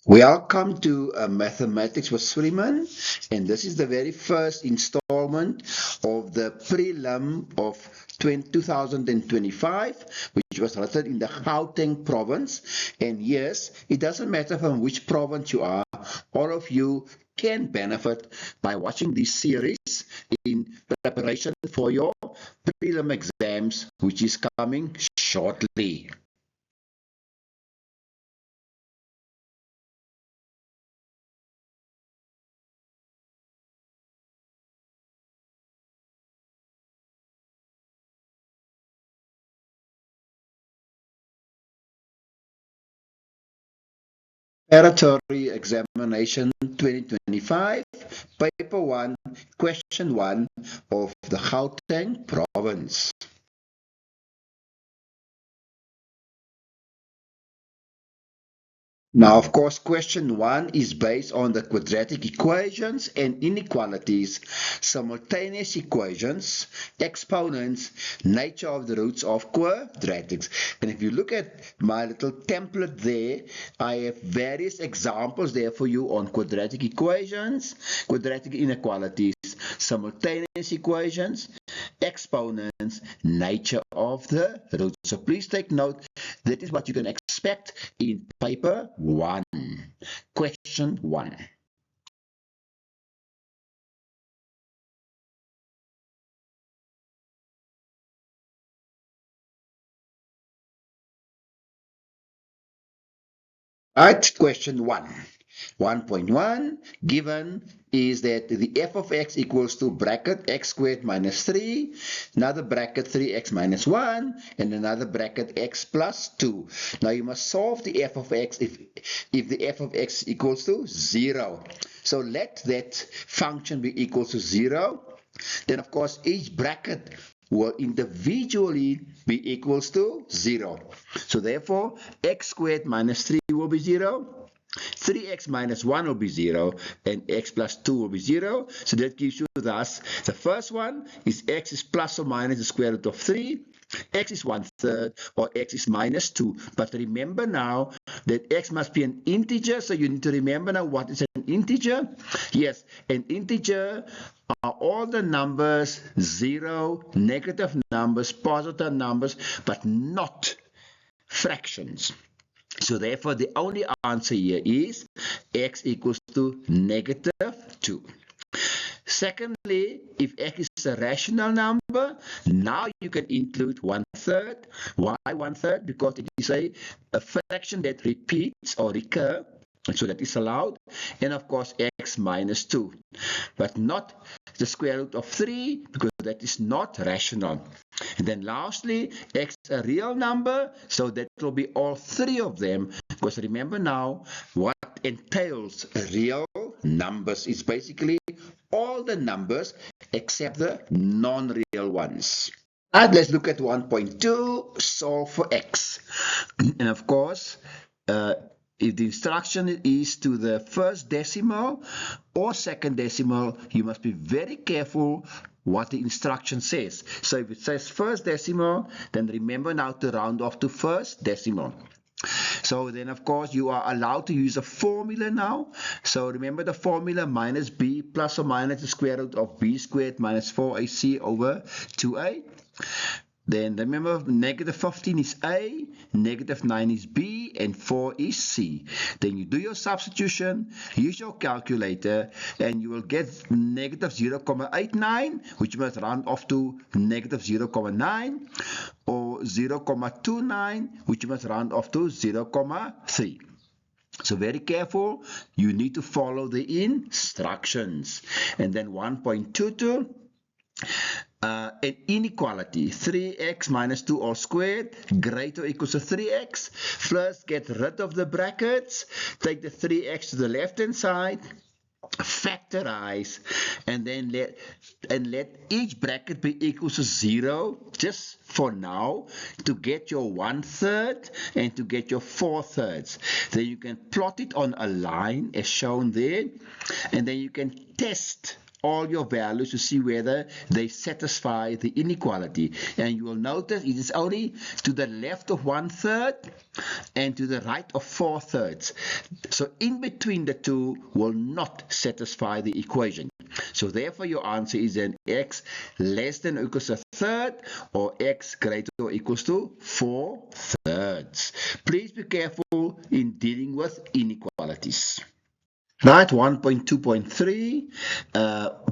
Welcome to Mathematics with Suleiman, and this is the very first installment of the prelim of 2025, which was written in the Gauteng province. And yes, it doesn't matter from which province you are, all of you can benefit by watching this series in preparation for your prelim exams, which is coming shortly. Preparatory Examination 2025, Paper 1, Question 1 of the Gauteng Province. Now, of course, question 1 is based on the quadratic equations and inequalities, simultaneous equations, exponents, nature of the roots of quadratics. And if you look at my little template there, I have various examples there for you on quadratic equations, quadratic inequalities, simultaneous equations, exponents, nature of the roots. So please take note, that is what you can expect in paper 1. Question 1. Right, question 1. 1.1 given is that the f of x equals to bracket x squared minus 3, another bracket 3x minus 1, and another bracket x plus 2. Now you must solve the f of x if the f of x equals to 0. So let that function be equal to 0. Then of course each bracket will individually be equals to 0. So therefore x squared minus 3 will be 0. 3x minus 1 will be 0, and x plus 2 will be 0. So that gives you thus, the first one is x is plus or minus the square root of 3, x is 1/3, or x is minus 2. But remember now that x must be an integer, so you need to remember now what is an integer. Yes, an integer are all the numbers 0, negative numbers, positive numbers, but not fractions. So therefore, the only answer here is x equals to negative 2. Secondly, if x is a rational number, now you can include 1/3. Why 1/3? Because it is a fraction that repeats or recur, so that is allowed. And of course, x minus 2. But not the square root of 3, because that is not rational. And then lastly, x is a real number, so that will be all three of them, because remember now, what entails real numbers is basically all the numbers except the non-real ones. And let's look at 1.2, solve for x. And of course, if the instruction is to the first decimal or second decimal, you must be very careful what the instruction says. So if it says first decimal, then remember now to round off to first decimal. So then, of course, you are allowed to use a formula now. So remember the formula, minus b plus or minus the square root of b squared minus 4ac over 2a. Then remember, negative 15 is A, negative 9 is B, and 4 is C. Then you do your substitution, use your calculator, and you will get negative 0.89, which you must round off to negative 0.9, or 0.29, which you must round off to 0.3. So very careful, you need to follow the instructions. And then 1.22. An inequality, 3x minus 2 all squared greater or equals to 3x. First, get rid of the brackets, take the 3x to the left hand side, factorize, and then let each bracket be equal to 0 just for now, to get your 1/3 and to get your 4/3. Then you can plot it on a line as shown there, and then you can test all your values to see whether they satisfy the inequality. And you will notice it is only to the left of 1/3 and to the right of 4/3. So in between the two will not satisfy the equation. So therefore your answer is then x less than or equals to 1/3 or x greater or equals to 4/3. Please be careful in dealing with inequalities. Right, 1.2.3,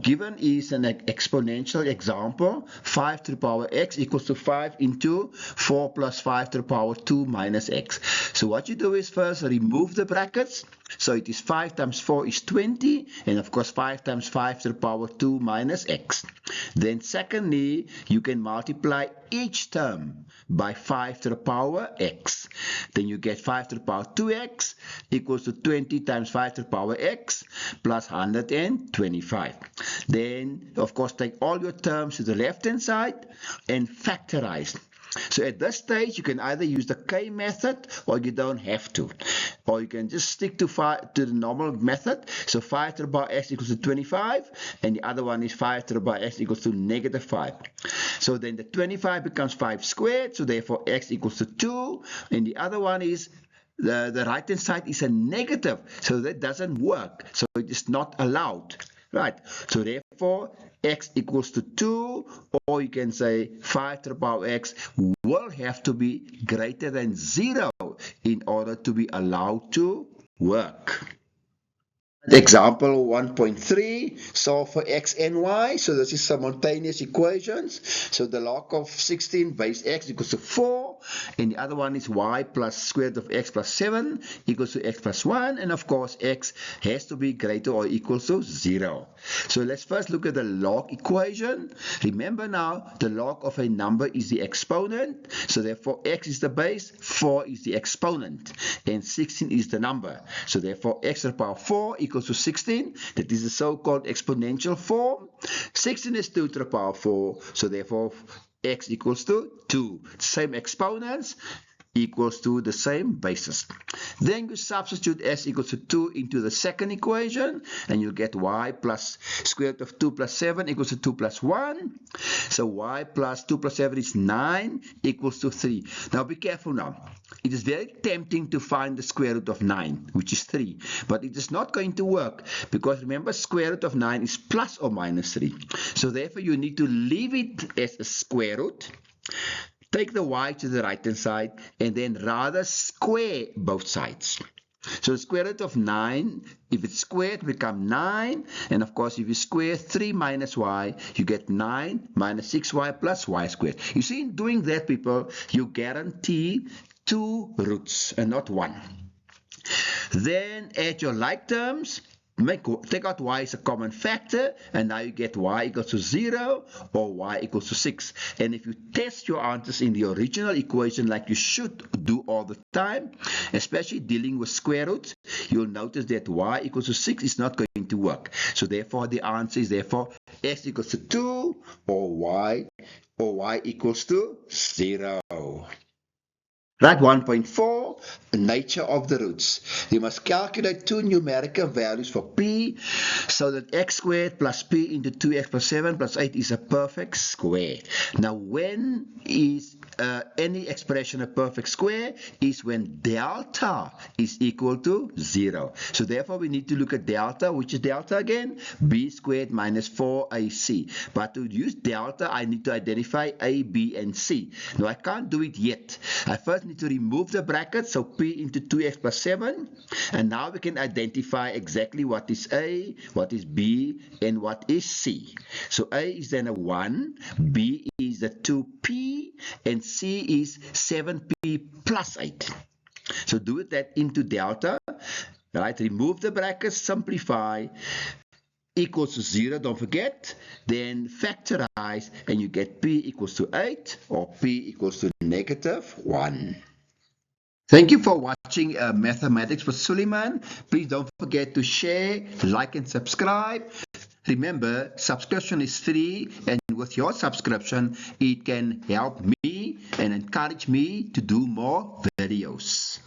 given is an exponential example, 5 to the power x equals to 5 into 4 plus 5 to the power 2 minus x. So what you do is first remove the brackets. So it is 5 times 4 is 20, and of course 5 times 5 to the power 2 minus x. Then secondly, you can multiply each term by 5 to the power x. Then you get 5 to the power 2x equals to 20 times 5 to the power x plus 125. Then, of course, take all your terms to the left-hand side and factorize. So at this stage, you can either use the K method or you don't have to. Or you can just stick to the normal method. So 5 to the power x equals to 25, and the other one is 5 to the power x equals to -5. So then the 25 becomes 5 squared, so therefore x equals to 2, and the other one is the right-hand side is a negative, so that doesn't work. So it is not allowed. Right, so therefore x equals to 2, or you can say 5 to the power x will have to be greater than 0 in order to be allowed to work. Example 1.3, solve for x and y. So this is simultaneous equations. So the log of 16 base x equals to 4, and the other one is y plus square root of x plus 7 equals to x plus 1, and of course x has to be greater or equal to 0. So let's first look at the log equation. Remember now, the log of a number is the exponent, so therefore x is the base, 4 is the exponent, and 16 is the number. So therefore x to the power 4 equals to 16. That is the so-called exponential form. 16 is 2 to the power 4, so therefore x equals to 2. Same exponents equals to the same basis. Then you substitute s equals to 2 into the second equation, and you get y plus square root of 2 plus 7 equals to 2 plus 1. So y plus 2 plus 7 is 9 equals to 3. Now be careful now. It is very tempting to find the square root of 9, which is 3. But it is not going to work, because remember, square root of 9 is plus or minus 3. So therefore you need to leave it as a square root. Take the y to the right hand side and then rather square both sides. So the square root of 9, if it's squared, become 9. And of course, if you square 3 minus y, you get 9 minus 6y plus y squared. You see, in doing that, people, you guarantee 2 roots and not 1. Then add your like terms. Take out y as a common factor, and now you get y equals to 0 or y equals to 6. And if you test your answers in the original equation like you should do all the time, especially dealing with square roots, you'll notice that y equals to 6 is not going to work. So therefore the answer is therefore x equals to 2 or y equals to 0. Right, 1.4, the nature of the roots. You must calculate two numerical values for p so that x squared plus p into 2x plus 7 plus 8 is a perfect square. Now, when is any expression a perfect square? Is when delta is equal to 0. So therefore, we need to look at delta. Which is delta again? B squared minus 4ac. But to use delta, I need to identify a, b, and c. Now, I can't do it yet. I first need to remove the bracket, so p into 2x plus 7, and now we can identify exactly what is a, what is b, and what is c. So a is then a 1, b is the 2p, and c is 7p plus 8. So do that into delta, right? Remove the brackets, simplify, equals to 0, don't forget, then factorize, and you get p equals to 8 or p equals to -1. Thank you for watching Mathematics with Suleiman. Please don't forget to share, like, and subscribe. Remember, subscription is free, and with your subscription, it can help me and encourage me to do more videos.